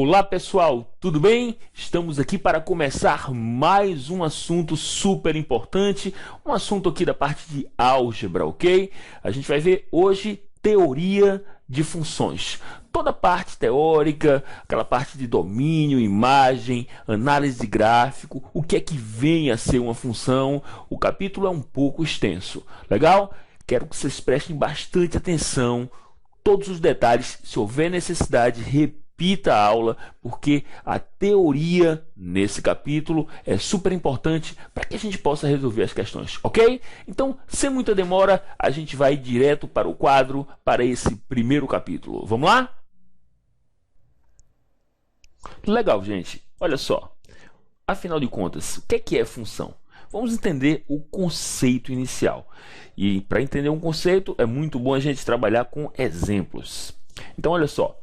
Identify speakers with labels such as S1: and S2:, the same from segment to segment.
S1: Olá pessoal, tudo bem? Estamos aqui para começar mais um assunto super importante, um assunto aqui da parte de álgebra, ok? A gente vai ver hoje teoria de funções. Toda a parte teórica, aquela parte de domínio, imagem, análise de gráfico, o que é que vem a ser uma função. O capítulo é um pouco extenso, legal? Quero que vocês prestem bastante atenção, todos os detalhes, se houver necessidade, repita a aula, porque a teoria nesse capítulo é super importante para que a gente possa resolver as questões, ok? Então, sem muita demora, a gente vai direto para o quadro, para esse primeiro capítulo. Vamos lá? Legal, gente. Olha só. Afinal de contas, o que é função? Vamos entender o conceito inicial. E para entender um conceito, é muito bom a gente trabalhar com exemplos. Então, olha só.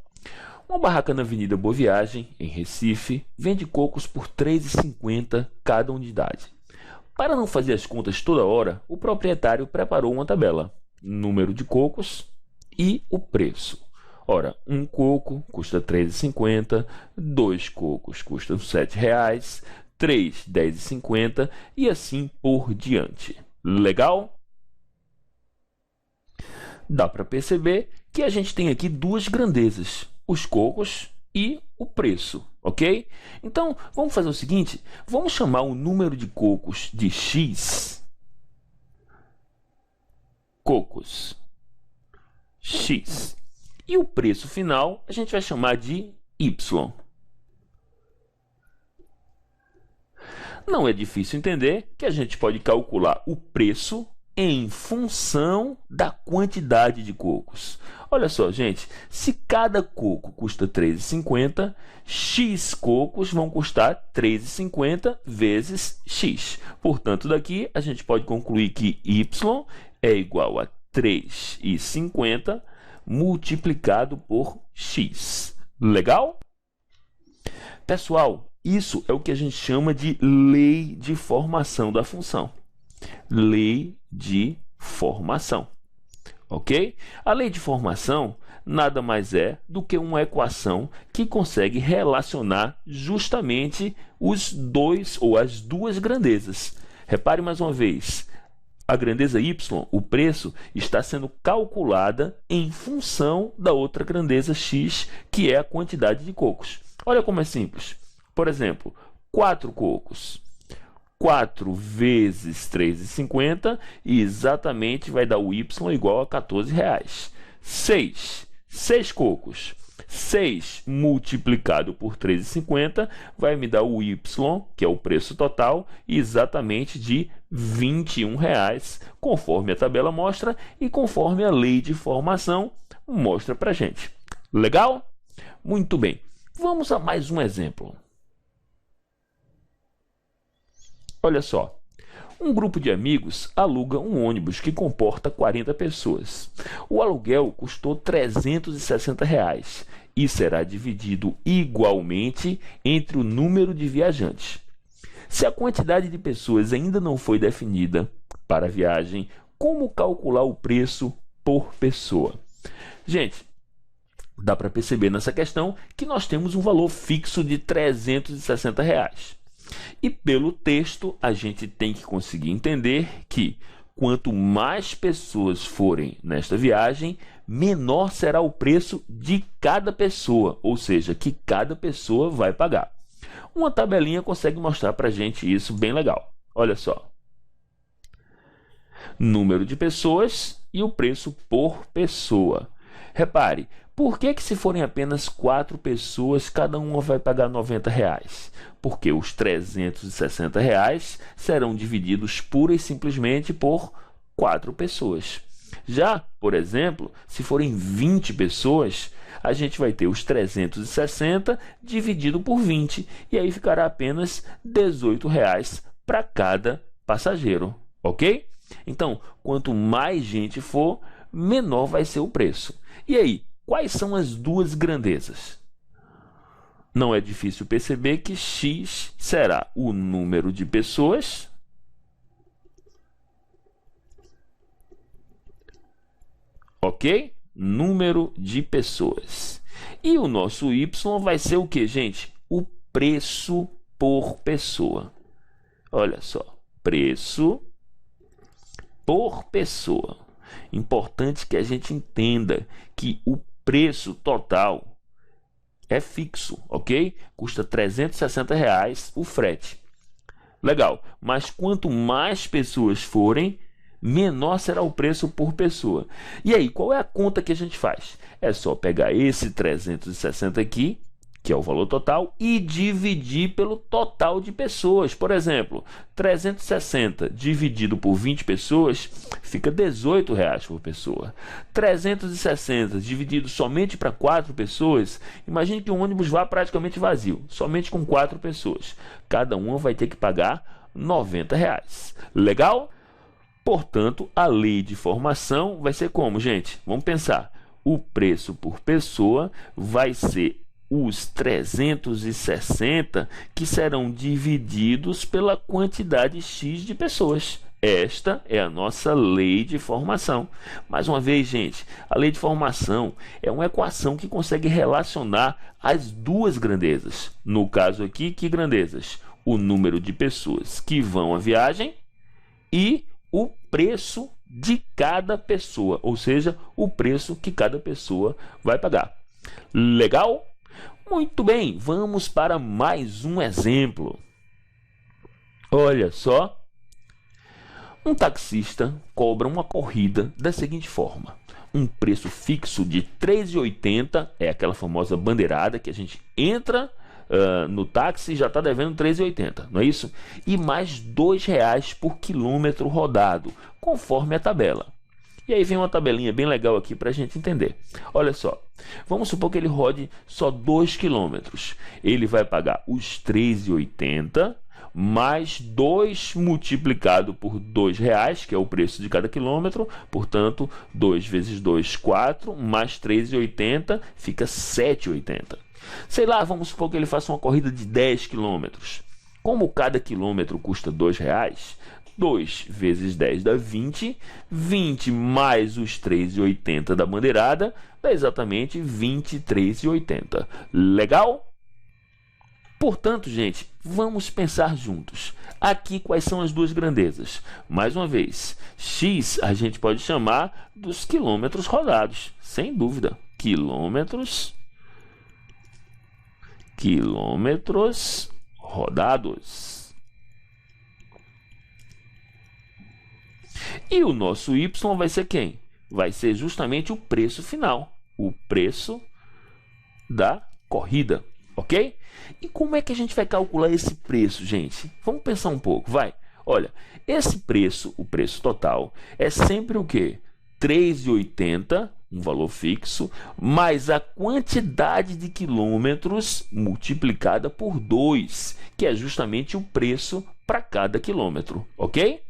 S1: Uma barraca na Avenida Boa Viagem, em Recife, vende cocos por R$ 3,50 cada unidade. Para não fazer as contas toda hora, o proprietário preparou uma tabela: número de cocos e o preço. Ora, um coco custa R$ 3,50, dois cocos custam R$ 7,00, três R$ 10,50 e assim por diante. Legal? Dá para perceber que a gente tem aqui duas grandezas: os cocos e o preço, ok? Então, vamos fazer o seguinte, vamos chamar o número de cocos de X, cocos, X, e o preço final a gente vai chamar de Y. Não é difícil entender que a gente pode calcular o preço em função da quantidade de cocos. Olha só, gente, se cada coco custa R$ 3,50, X cocos vão custar R$ 3,50 vezes X. Portanto, daqui a gente pode concluir que Y é igual a 3,50 multiplicado por X. Legal? Pessoal, isso é o que a gente chama de lei de formação da função. Lei de formação, ok? A lei de formação nada mais é do que uma equação que consegue relacionar justamente os dois ou as duas grandezas. Repare mais uma vez, a grandeza y, o preço, está sendo calculada em função da outra grandeza x, que é a quantidade de cocos. Olha como é simples. Por exemplo, 4 cocos. 4 vezes R$ 3,50 e exatamente vai dar o y igual a R$ 14,00. 6 cocos. 6 multiplicado por R$ 3,50 vai me dar o y, que é o preço total, exatamente de R$ 21,00, conforme a tabela mostra e conforme a lei de formação mostra para a gente. Legal? Muito bem. Vamos a mais um exemplo. Olha só, um grupo de amigos aluga um ônibus que comporta 40 pessoas. O aluguel custou R$ 360,00 e será dividido igualmente entre o número de viajantes. Se a quantidade de pessoas ainda não foi definida para a viagem, como calcular o preço por pessoa? Gente, dá para perceber nessa questão que nós temos um valor fixo de R$ 360,00. E pelo texto, a gente tem que conseguir entender que quanto mais pessoas forem nesta viagem, menor será o preço de cada pessoa, ou seja, que cada pessoa vai pagar. Uma tabelinha consegue mostrar para a gente isso bem legal. Olha só. Número de pessoas e o preço por pessoa. Repare, por que se forem apenas 4 pessoas, cada uma vai pagar R$ 90,00? Porque os R$ 360,00 serão divididos pura e simplesmente por 4 pessoas. Já, por exemplo, se forem 20 pessoas, a gente vai ter os 360 dividido por 20, e aí ficará apenas R$ 18,00 para cada passageiro, ok? Então, quanto mais gente for, menor vai ser o preço. E aí, quais são as duas grandezas? Não é difícil perceber que x será o número de pessoas ok? Número de pessoas. E o nosso y vai ser o que, gente? O preço por pessoa. Olha só, preço por pessoa. Importante que a gente entenda que o preço total é fixo, ok? Custa R$ 360 o frete. Legal, mas quanto mais pessoas forem, menor será o preço por pessoa. E aí, qual é a conta que a gente faz? É só pegar esse 360 aqui, que é o valor total, e dividir pelo total de pessoas. Por exemplo, 360 dividido por 20 pessoas fica R$ 18 por pessoa. 360 dividido somente para 4 pessoas, imagine que o ônibus vá praticamente vazio, somente com 4 pessoas. Cada uma vai ter que pagar R$ 90. Legal? Portanto, a lei de formação vai ser como, gente? Vamos pensar. O preço por pessoa vai ser os 360 que serão divididos pela quantidade X de pessoas. Esta é a nossa lei de formação. Mais uma vez, gente, a lei de formação é uma equação que consegue relacionar as duas grandezas. No caso aqui, que grandezas? O número de pessoas que vão à viagem e o preço de cada pessoa, ou seja, o preço que cada pessoa vai pagar. Legal? Muito bem, vamos para mais um exemplo. Olha só, um taxista cobra uma corrida da seguinte forma: um preço fixo de R$ 3,80, é aquela famosa bandeirada que a gente entra no táxi e já está devendo R$ 3,80, não é isso? E mais R$ 2,00 por quilômetro rodado, conforme a tabela. E aí vem uma tabelinha bem legal aqui para a gente entender. Olha só, vamos supor que ele rode só 2 quilômetros. Ele vai pagar os R$ 3,80 mais 2 multiplicado por R$ 2,00, que é o preço de cada quilômetro. Portanto, 2 vezes 2, 4, mais R$ 3,80 fica R$ 7,80. Sei lá, vamos supor que ele faça uma corrida de 10 quilômetros. Como cada quilômetro custa R$ 2,00, 2 vezes 10 dá 20, 20 mais os 3,80 da bandeirada dá exatamente R$ 23,80. Legal? Portanto, gente, vamos pensar juntos. Aqui quais são as duas grandezas? Mais uma vez, x a gente pode chamar dos quilômetros rodados, sem dúvida. Quilômetros rodados. E o nosso y vai ser quem? Vai ser justamente o preço final, o preço da corrida, ok? E como é que a gente vai calcular esse preço, gente? Vamos pensar um pouco, vai. Olha, esse preço, o preço total, é sempre o quê? R$ 3,80, um valor fixo, mais a quantidade de quilômetros multiplicada por 2, que é justamente o preço para cada quilômetro, ok?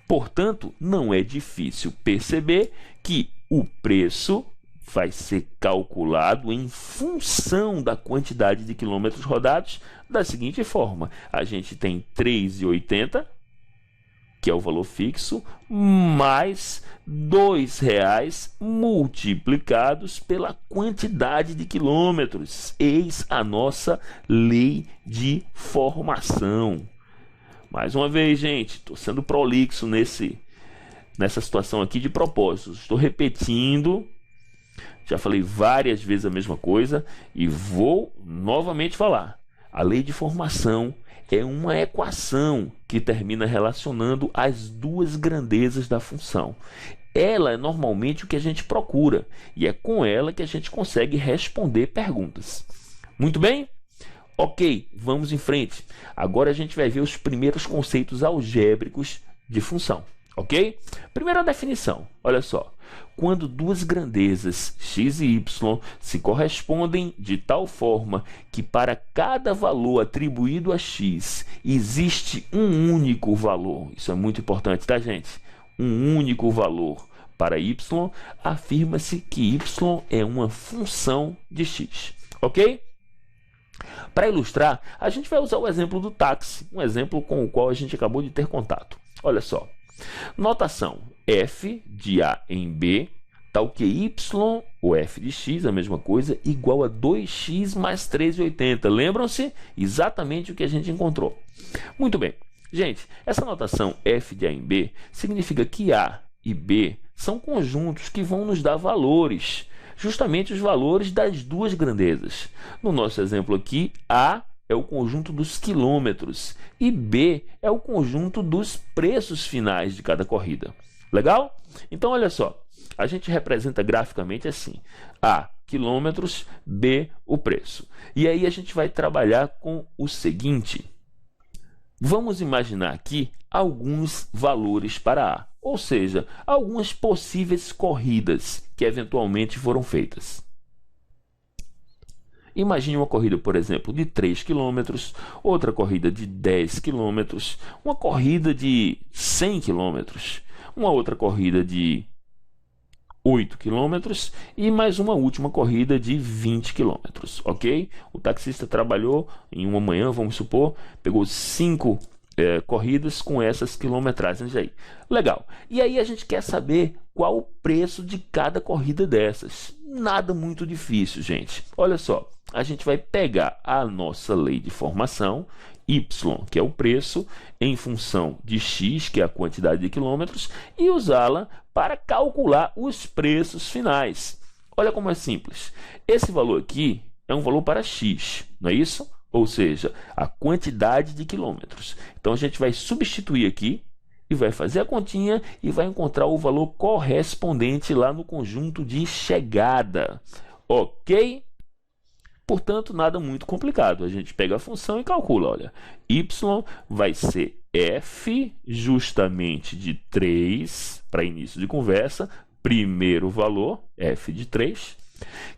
S1: Portanto, não é difícil perceber que o preço vai ser calculado em função da quantidade de quilômetros rodados da seguinte forma: a gente tem R$ 3,80, que é o valor fixo, mais R$ 2,00 multiplicados pela quantidade de quilômetros. Eis a nossa lei de formação. Mais uma vez, gente, estou sendo prolixo nessa situação aqui de propósito. Estou repetindo, já falei várias vezes a mesma coisa e vou novamente falar. A lei de formação é uma equação que termina relacionando as duas grandezas da função. Ela é normalmente o que a gente procura e é com ela que a gente consegue responder perguntas. Muito bem? Ok, vamos em frente. Agora a gente vai ver os primeiros conceitos algébricos de função, ok? Primeira definição, olha só. Quando duas grandezas x e y se correspondem de tal forma que para cada valor atribuído a x existe um único valor, isso é muito importante, tá, gente? Um único valor para y, afirma-se que y é uma função de x, ok? Para ilustrar, a gente vai usar o exemplo do táxi, um exemplo com o qual a gente acabou de ter contato. Olha só, notação: f de A em B Tá o que? Y, ou f de x, a mesma coisa, igual a 2x mais 3,80. Lembram-se? Exatamente o que a gente encontrou. Muito bem. Gente, essa notação f de a em b significa que a e b são conjuntos que vão nos dar valores, justamente os valores das duas grandezas. No nosso exemplo aqui, a é o conjunto dos quilômetros e b é o conjunto dos preços finais de cada corrida. Legal? Então, olha só, a gente representa graficamente assim: a, quilômetros, b, o preço. E aí a gente vai trabalhar com o seguinte. Vamos imaginar aqui alguns valores para A, ou seja, algumas possíveis corridas que eventualmente foram feitas. Imagine uma corrida, por exemplo, de 3 km, outra corrida de 10 km, uma corrida de 100 km, uma outra corrida de 8 km e mais uma última corrida de 20 km, ok? O taxista trabalhou em uma manhã, vamos supor, pegou 5 corridas com essas quilometragens aí. Legal. E aí a gente quer saber qual o preço de cada corrida dessas. Nada muito difícil, gente. Olha só, a gente vai pegar a nossa lei de formação, y, que é o preço, em função de x, que é a quantidade de quilômetros, e usá-la para calcular os preços finais. Olha como é simples. Esse valor aqui é um valor para x, não é isso? Ou seja, a quantidade de quilômetros. Então, a gente vai substituir aqui e vai fazer a continha e vai encontrar o valor correspondente lá no conjunto de chegada. Ok? Portanto, nada muito complicado. A gente pega a função e calcula. Olha, y vai ser f justamente de 3, para início de conversa, primeiro valor, f de 3,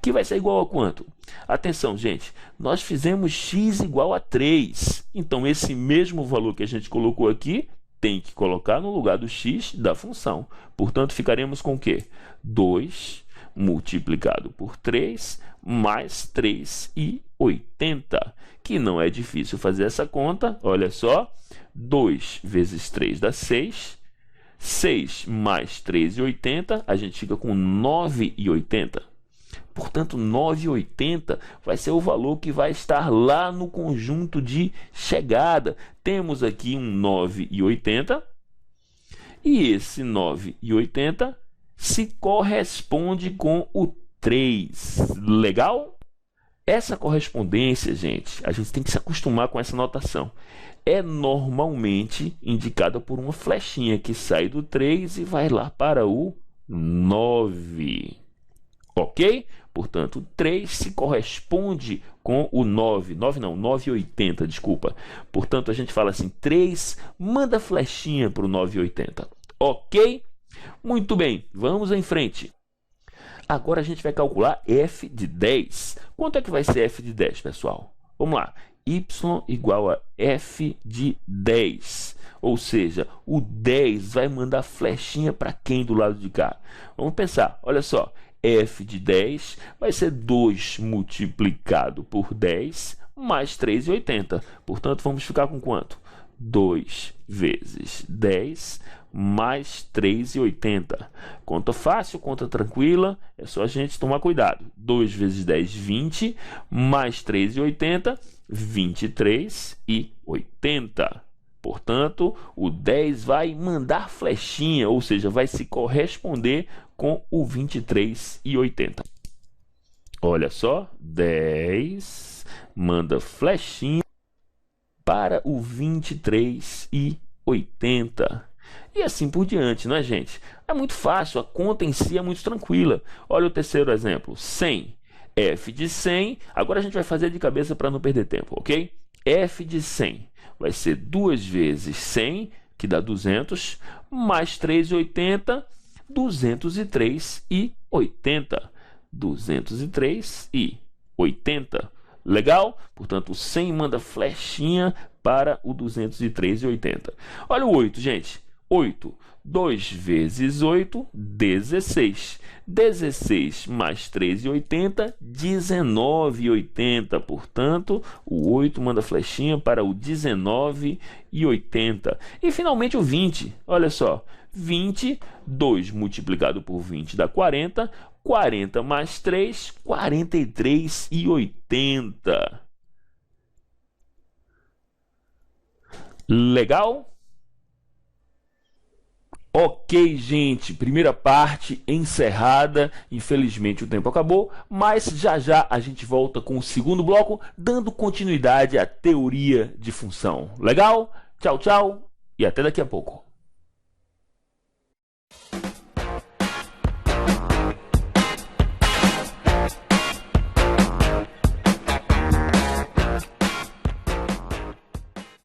S1: que vai ser igual a quanto? Atenção, gente, nós fizemos x igual a 3. Então, esse mesmo valor que a gente colocou aqui, tem que colocar no lugar do x da função. Portanto, ficaremos com o quê? 2 multiplicado por 3 mais 3,80, que não é difícil fazer essa conta. Olha só, 2 vezes 3 dá 6, 6 mais 3,80, a gente fica com 9,80. Portanto, 9,80 vai ser o valor que vai estar lá no conjunto de chegada. Temos aqui um 9,80 e esse 9,80 se corresponde com o 3. Legal? Essa correspondência, gente, a gente tem que se acostumar com essa notação. É normalmente indicada por uma flechinha que sai do 3 e vai lá para o 9. Ok? Portanto, 3 se corresponde com o 9. 9 não, 9,80, desculpa. Portanto, a gente fala assim, 3 manda flechinha para o 9,80. Ok? Muito bem, vamos em frente. Agora a gente vai calcular f de 10. Quanto é que vai ser f de 10, pessoal? Vamos lá. Y igual a f de 10. Ou seja, o 10 vai mandar flechinha para quem do lado de cá? Vamos pensar, olha só. F de 10 vai ser 2 multiplicado por 10 mais 3,80. Portanto, vamos ficar com quanto? 2 vezes 10 mais 3,80. Conta fácil, conta tranquila, é só a gente tomar cuidado. 2 vezes 10, 20, mais 3,80, 23,80. Portanto, o 10 vai mandar flechinha, ou seja, vai se corresponder com o 23,80. Olha só, 10 manda flechinha para o 23,80. E assim por diante, não é, gente? É muito fácil, a conta em si é muito tranquila. Olha o terceiro exemplo, 100. F de 100, agora a gente vai fazer de cabeça para não perder tempo, ok? F de 100 vai ser 2 vezes 100, que dá 200, mais 3,80, 203,80. 203,80. Legal? Portanto, o 100 manda flechinha para o 203,80. Olha o 8, gente. 8. 2 vezes 8, 16. 16 mais 3,80, 19,80. Portanto, o 8 manda flechinha para o 19,80. E finalmente o 20. Olha só. 20, 2 multiplicado por 20 dá 40. 40 mais 3, 43,80. Legal? Ok, gente, primeira parte encerrada. Infelizmente o tempo acabou, mas já já a gente volta com o segundo bloco, dando continuidade à teoria de função. Legal? Tchau, tchau e até daqui a pouco.